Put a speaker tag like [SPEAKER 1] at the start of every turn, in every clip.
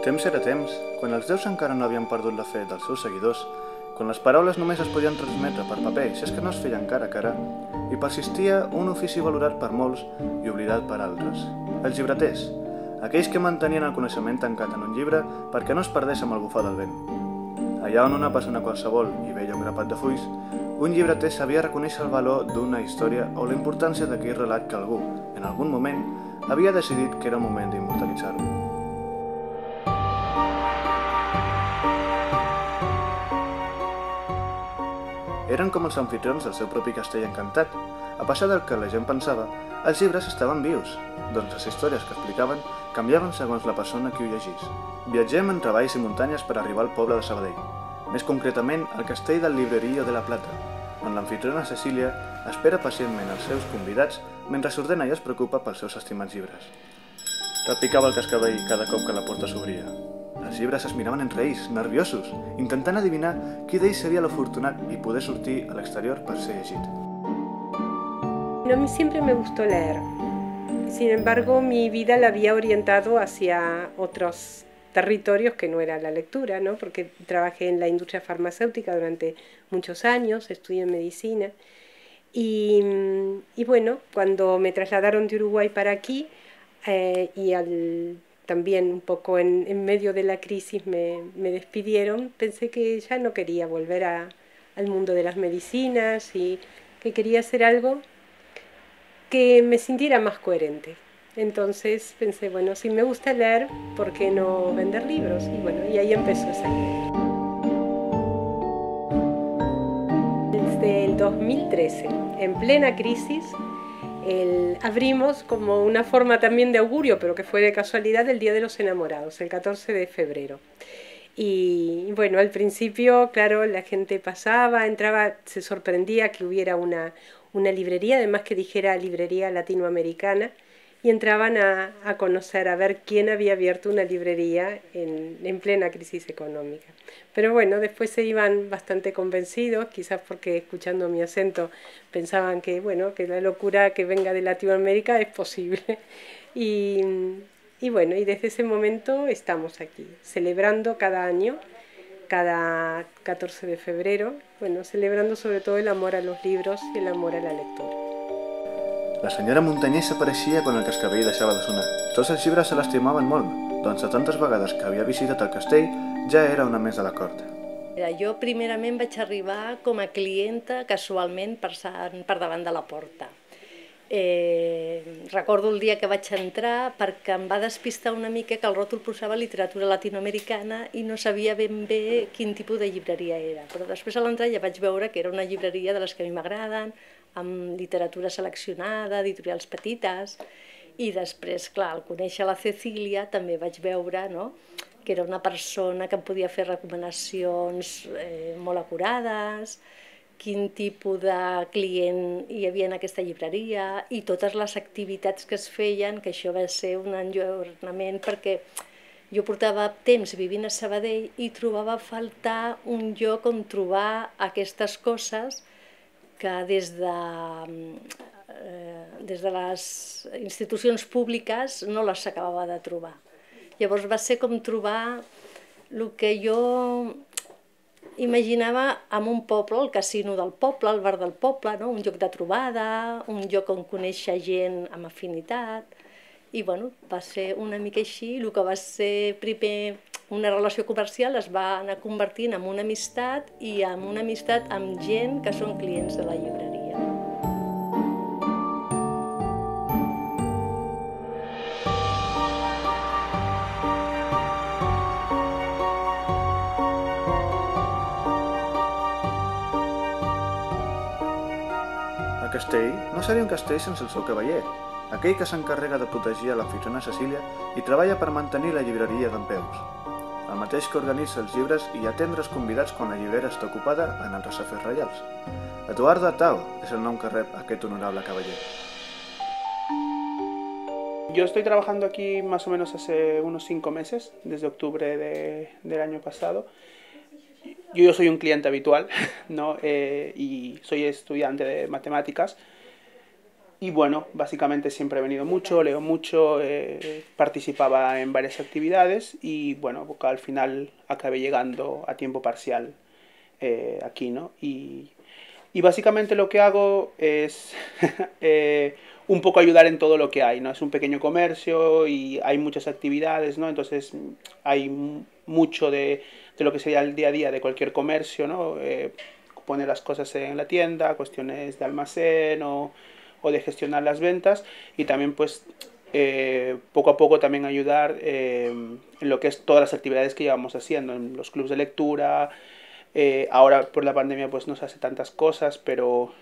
[SPEAKER 1] Temps era temps, quan els déus encara no havien perdut la fe dels seus seguidors, quan les paraules només es podien transmetre per paper, si és que no es feien cara a cara, i persistia un ofici valorat per molts i oblidat per altres. Els llibreters, aquells que mantenien el coneixement tancat en un llibre perquè no es perdés amb el bufar del vent. Allà on una persona qualsevol hi veia un grapat de fulls, un llibreter sabia reconèixer el valor d'una història o la importància d'aquell relat que algú, en algun moment, havia decidit que era el moment d'immortalitzar-lo. Eren com els amfitrions del seu propi castell encantat. A pesar del que la gent pensava, els llibres estaven vius, doncs les històries que explicaven canviaven segons la persona que ho llegís. Viatgem entre valls i muntanyes per arribar al poble de Sabadell, més concretament al castell del Librerío de la Plata, on l'amfitriona Cecília espera pacientment els seus convidats mentre s'ordena i es preocupa pels seus estimats llibres. Repicava el cascavell cada cop que la porta s'obria. Els llibres es miraven entre ells, nerviosos, intentant adivinar qui d'ells seria l'afortunat i poder sortir a l'exterior per ser llegit.
[SPEAKER 2] A mí siempre me gustó leer. Sin embargo, mi vida la había orientado hacia otros territorios que no era la lectura, ¿no? Porque trabajé en la industria farmacéutica durante muchos años, estudié medicina y bueno, cuando me trasladaron de Uruguay para aquí también un poco en medio de la crisis me despidieron, pensé que ya no quería volver al mundo de las medicinas y que quería hacer algo que me sintiera más coherente. Entonces pensé, bueno, si me gusta leer, ¿por qué no vender libros? Y bueno, y ahí empezó esa idea. Desde el 2013, en plena crisis, abrimos como una forma también de augurio, pero que fue de casualidad, el Día de los Enamorados, el 14 de febrero. Y bueno, al principio, claro, la gente pasaba, entraba, se sorprendía que hubiera una librería, además que dijera librería latinoamericana, y entraban a conocer, a ver quién había abierto una librería en plena crisis económica. Pero bueno, después se iban bastante convencidos, quizás porque escuchando mi acento pensaban que, bueno, que la locura que venga de Latinoamérica es posible. Y bueno, y desde ese momento estamos aquí, celebrando cada año, cada 14 de febrero, bueno, celebrando sobre todo el amor a los libros y el amor a la lectura.
[SPEAKER 1] La senyora muntanyesa apareixia quan el cascavell deixava de sonar. Tots els llibres se l'estimaven molt, doncs de tantes vegades que havia visitat el castell ja era una més de la cort.
[SPEAKER 3] Jo primerament vaig arribar com a clienta casualment passant per davant de la porta. Recordo el dia que vaig entrar perquè em va despistar una mica que el ròtol posava literatura latinoamericana i no sabia ben bé quin tipus de llibreria era. Però després a l'entrar ja vaig veure que era una llibreria de les que a mi m'agraden, amb literatura seleccionada, editorials petites, i després, clar, al conèixer la Cecília també vaig veure, no?, que era una persona que em podia fer recomanacions molt acurades, quin tipus de client hi havia en aquesta llibreria i totes les activitats que es feien, que això va ser un enlluernament perquè jo portava temps vivint a Sabadell i trobava a faltar un lloc on trobar aquestes coses que des de les institucions públiques no les acabava de trobar. Llavors va ser com trobar el que jo imaginava en un poble, el casino del poble, el bar del poble, no? Un lloc de trobada, un lloc on conèixer gent amb afinitat. I bueno, va ser una mica així, el que va ser primer una relació comercial es va anar convertint en una amistat i en una amistat amb gent que són clients de la llibreria.
[SPEAKER 1] El castell no seria un castell sense el seu cavaller, aquell que s'encarrega de protegir a l'amfitriona Cecília i treballa per mantenir la llibreria dempeus. El mateix que organitza els llibres i atendre els convidats quan la llibrera està ocupada en els afers reials. Eduardo Atao és el nom que rep aquest honorable cavaller.
[SPEAKER 4] Yo estoy trabajando aquí más o menos hace unos 5 meses, desde octubre del año pasado. Yo soy un cliente habitual, ¿no? Y soy estudiante de matemáticas. Y bueno, básicamente siempre he venido mucho, leo mucho, participaba en varias actividades y bueno, al final acabé llegando a tiempo parcial aquí, ¿no? Y básicamente lo que hago es un poco ayudar en todo lo que hay, ¿no? Es un pequeño comercio y hay muchas actividades, ¿no? Entonces hay mucho de lo que sería el día a día de cualquier comercio, ¿no? Poner las cosas en la tienda, cuestiones de almacén o de gestionar las ventas y también pues poco a poco también ayudar en lo que es todas las actividades que llevamos haciendo, en los clubs de lectura. Ahora por la pandemia pues no se hace tantas cosas, pero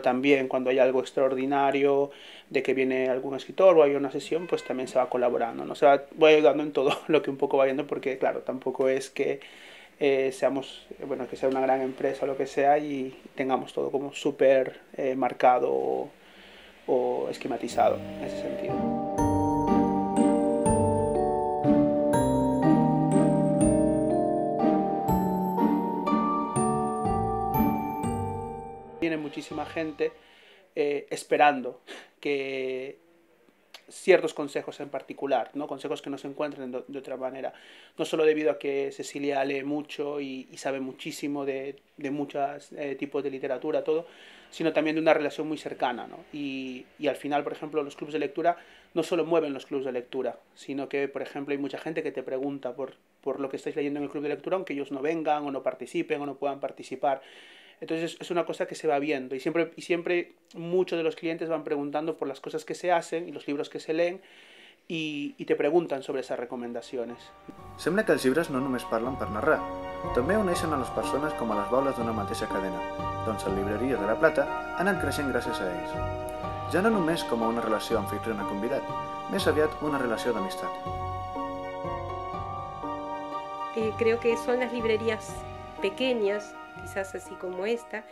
[SPEAKER 4] también cuando hay algo extraordinario, de que viene algún escritor o hay una sesión, pues también se va colaborando, ¿no? Voy ayudando en todo lo que un poco va viendo, porque claro, tampoco es que seamos, bueno, que sea una gran empresa o lo que sea y tengamos todo como súper marcado o esquematizado en ese sentido. Viene muchísima gente esperando que ciertos consejos en particular, ¿no? Consejos que no se encuentren de otra manera. No solo debido a que Cecilia lee mucho y sabe muchísimo de muchos tipos de literatura, todo, sino también de una relación muy cercana, ¿no? Y al final, por ejemplo, los clubes de lectura no solo mueven los clubes de lectura, sino que, por ejemplo, hay mucha gente que te pregunta por lo que estáis leyendo en el club de lectura, aunque ellos no vengan o no participen o no puedan participar. Entonces es una cosa que se va viendo y siempre muchos de los clientes van preguntando por las cosas que se hacen y los libros que se leen y te preguntan sobre esas recomendaciones.
[SPEAKER 1] Sembla que els llibres no només parlen per narrar, també uneixen a les persones com a les baules d'una mateixa cadena, doncs el Llibreria de la Plata ha anat creixent gràcies a ells. Ja no només com a una relació anfitriona-convidat, més aviat una relació d'amistat.
[SPEAKER 2] Creo que son las librerías pequeñas, quizás así como esta,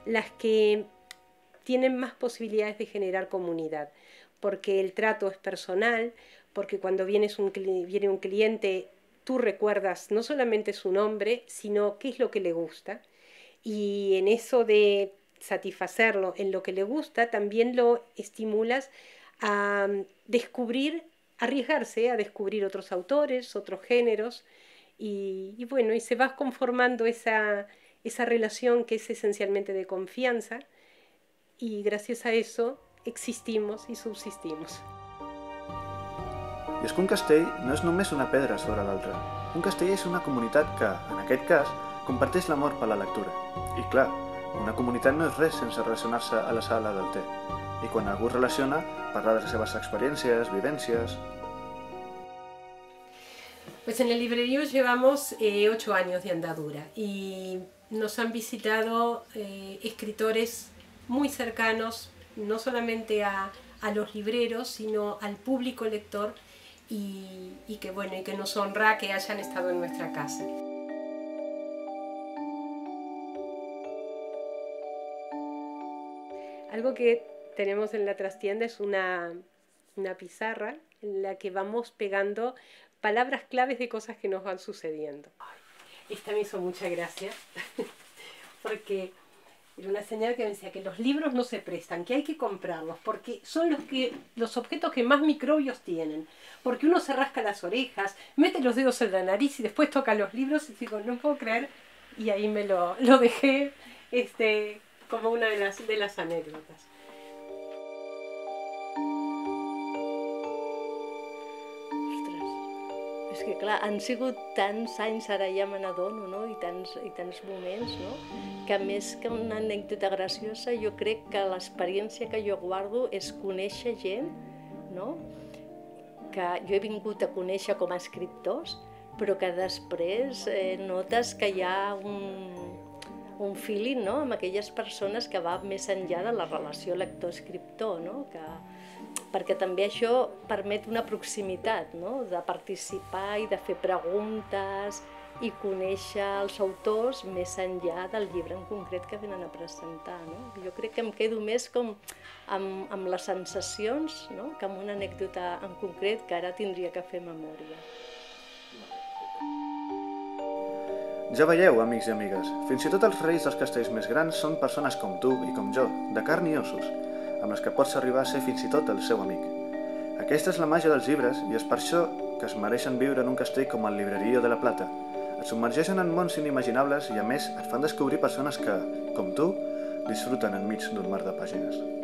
[SPEAKER 2] las que tienen más posibilidades de generar comunidad, porque el trato es personal, porque cuando viene un cliente tú recuerdas no solamente su nombre, sino qué es lo que le gusta, y en eso de satisfacerlo en lo que le gusta, también lo estimulas a descubrir, arriesgarse a descubrir otros autores, otros géneros, y bueno, y se va conformando esa relación que es esencialmente de confianza, y gracias a eso existimos y subsistimos.
[SPEAKER 1] I és que un castell no és només una pedra sobre l'altra. Un castell és una comunitat que, en aquest cas, comparteix l'amor per la lectura. I clar, una comunitat no és res sense relacionar-se a la sala del té. I quan algú es relaciona, parla de les seves experiències, vivències...
[SPEAKER 2] Pues en el librerío llevamos 8 años de andadura y nos han visitado escritores muy cercanos, no solamente a los libreros, sino al público lector y que bueno, y que nos honra que hayan estado en nuestra casa. Algo que tenemos en la trastienda es una pizarra en la que vamos pegando palabras claves de cosas que nos van sucediendo. Esta me hizo mucha gracia, porque era una señora que me decía que los libros no se prestan, que hay que comprarlos, porque son los objetos que más microbios tienen, porque uno se rasca las orejas, mete los dedos en la nariz y después toca los libros y digo, no puedo creer, y ahí me lo dejé como una de las anécdotas.
[SPEAKER 3] És que clar, han sigut tants anys, ara ja me n'adono, no? I tants moments, no? Que més que una anècdota graciosa, jo crec que l'experiència que jo guardo és conèixer gent, no? Que jo he vingut a conèixer com a escriptors, però que després notes que hi ha un feeling, no? Amb aquelles persones que va més enllà de la relació lector-escriptor, no? Perquè també això permet una proximitat, no? De participar i de fer preguntes i conèixer els autors més enllà del llibre en concret que venen a presentar, no? Jo crec que em quedo més com amb les sensacions, no? Que amb una anècdota en concret que ara tindria que fer memòria.
[SPEAKER 1] Ja veieu, amics i amigues, fins i tot els reis dels castells més grans són persones com tu i com jo, de carn i ossos. amb les que pots arribar a ser fins i tot el seu amic. Aquesta és la màgia dels llibres i és per això que es mereixen viure en un castell com el Librerío de la Plata. Et submergeixen en mons inimaginables i a més et fan descobrir persones que, com tu, disfruten enmig d'un mar de pàgines.